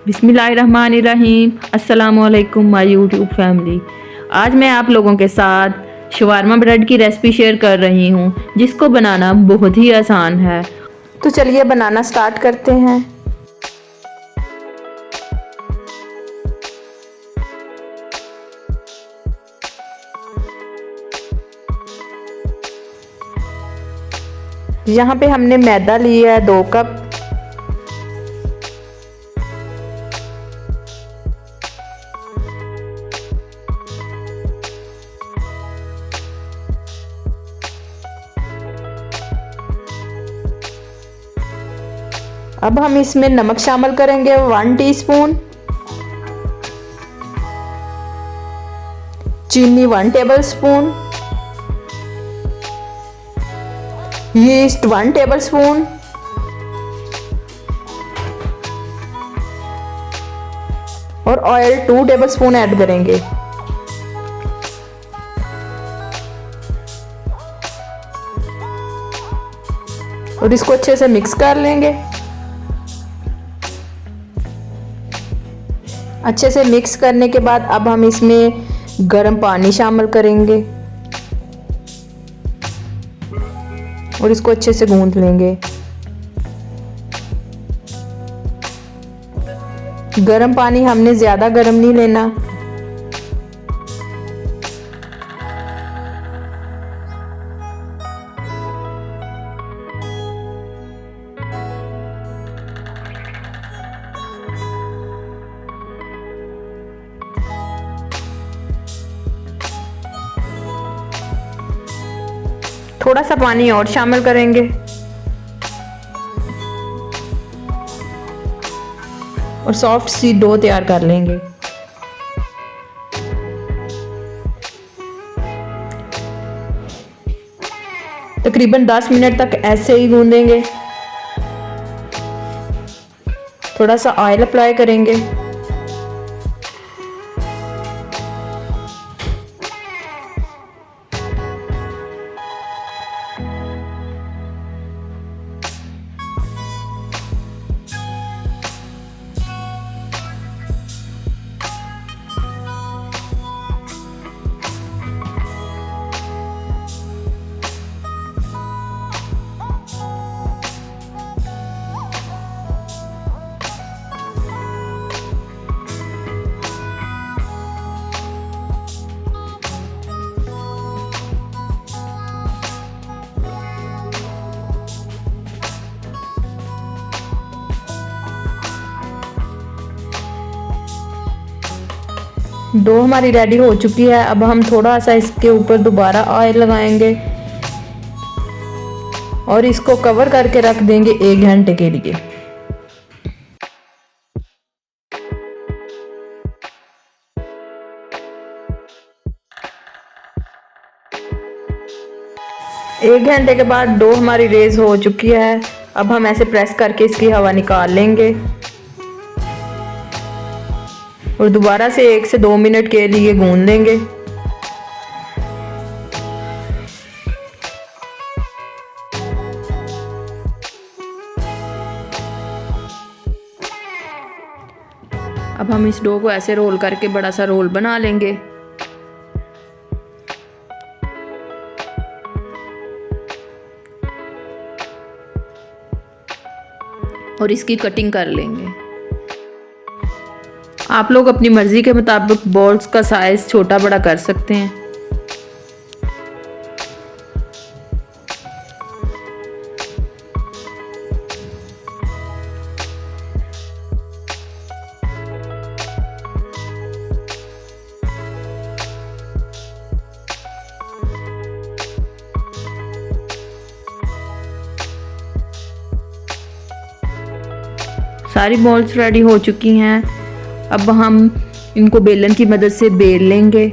बिस्मिल्लाहिर्रहमानिर्रहीम। अस्सलामुअलैकुम my YouTube family. आज मैं आप लोगों के साथ शवारमा ब्रेड की रेसिपी शेयर कर रही हूँ, जिसको बनाना बहुत ही आसान है। तो चलिए बनाना स्टार्ट करते हैं। यहाँ पे हमने मैदा लिया है 2 कप। अब हम इसमें नमक शामिल करेंगे 1 टीस्पून, चीनी 1 टेबलस्पून, यीस्ट 1 टेबलस्पून, और ऑयल 2 टेबलस्पून ऐड करेंगे। और इसको अच्छे से मिक्स कर लेंगे। अच्छे से मिक्स करने के बाद अब हम इसमें गर्म पानी शामिल करेंगे और इसको अच्छे से गूंथ लेंगे। गर्म पानी हमने ज़्यादा गर्म नहीं लेना। थोड़ा सा पानी और शामिल करेंगे और सॉफ्ट सी डो तैयार कर लेंगे। तकरीबन 10 मिनट तक ऐसे ही गूंदेंगे। थोड़ा सा ऑयल अप्लाई करेंगे। डो हमारी रेडी हो चुकी है। अब हम थोड़ा सा इसके ऊपर दोबारा ऑयल लगाएंगे और इसको कवर करके रख देंगे 1 घंटे के लिए। एक घंटे के बाद डो हमारी रेज हो चुकी है। अब हम ऐसे प्रेस करके इसकी हवा निकाल लेंगे और दोबारा से 1 से 2 मिनट के लिए गूंद लेंगे। अब हम इस डो को ऐसे रोल करके बड़ा सा रोल बना लेंगे और इसकी कटिंग कर लेंगे। आप लोग अपनी मर्जी के मुताबिक बॉल्स का साइज छोटा बड़ा कर सकते हैं। सारी बॉल्स रेडी हो चुकी हैं। अब हम इनको बेलन की मदद से बेल लेंगे।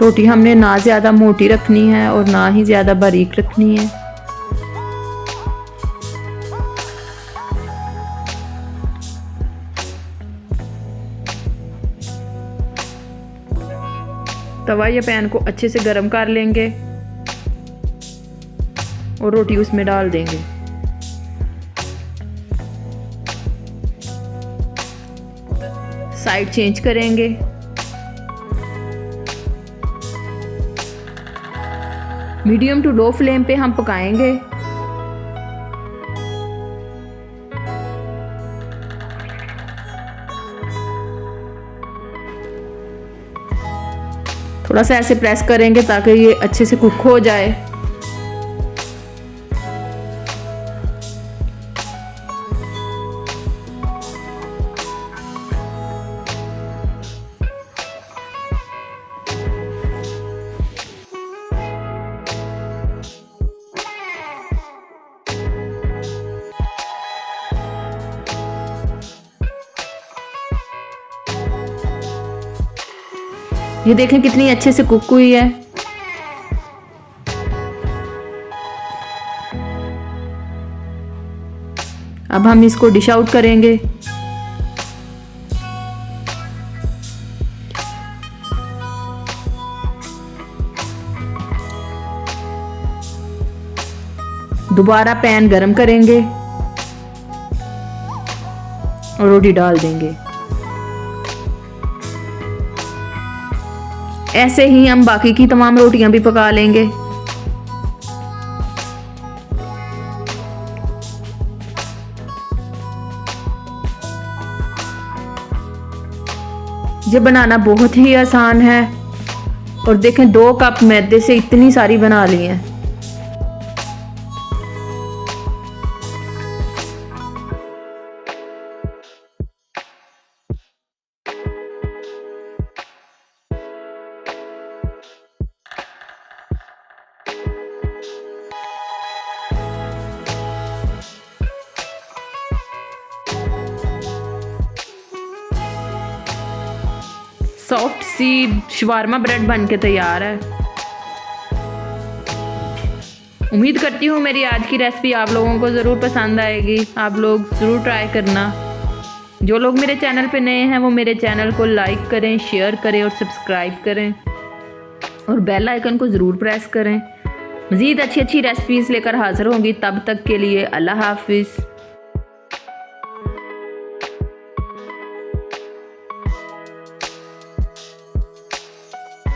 रोटी हमने ना ज़्यादा मोटी रखनी है और ना ही ज़्यादा बारीक रखनी है। तवा या पैन को अच्छे से गर्म कर लेंगे और रोटी उसमें डाल देंगे। साइड चेंज करेंगे। मीडियम टू लो फ्लेम पे हम पकाएंगे। थोड़ा सा ऐसे प्रेस करेंगे ताकि ये अच्छे से कुक हो जाए। ये देखें कितनी अच्छे से कुक हुई है। अब हम इसको डिश आउट करेंगे। दोबारा पैन गरम करेंगे और रोटी डाल देंगे। ऐसे ही हम बाकी की तमाम रोटियां भी पका लेंगे। ये बनाना बहुत ही आसान है और देखें 2 कप मैदे से इतनी सारी बना ली हैं। सॉफ्ट सी शवारमा ब्रेड बन के तैयार है। उम्मीद करती हूँ मेरी आज की रेसिपी आप लोगों को ज़रूर पसंद आएगी। आप लोग ज़रूर ट्राई करना। जो लोग मेरे चैनल पे नए हैं वो मेरे चैनल को लाइक करें, शेयर करें और सब्सक्राइब करें और बेल आइकन को ज़रूर प्रेस करें। मज़ीद अच्छी अच्छी रेसिपीज़ लेकर हाज़िर होंगी। तब तक के लिए अल्लाह हाफिज़।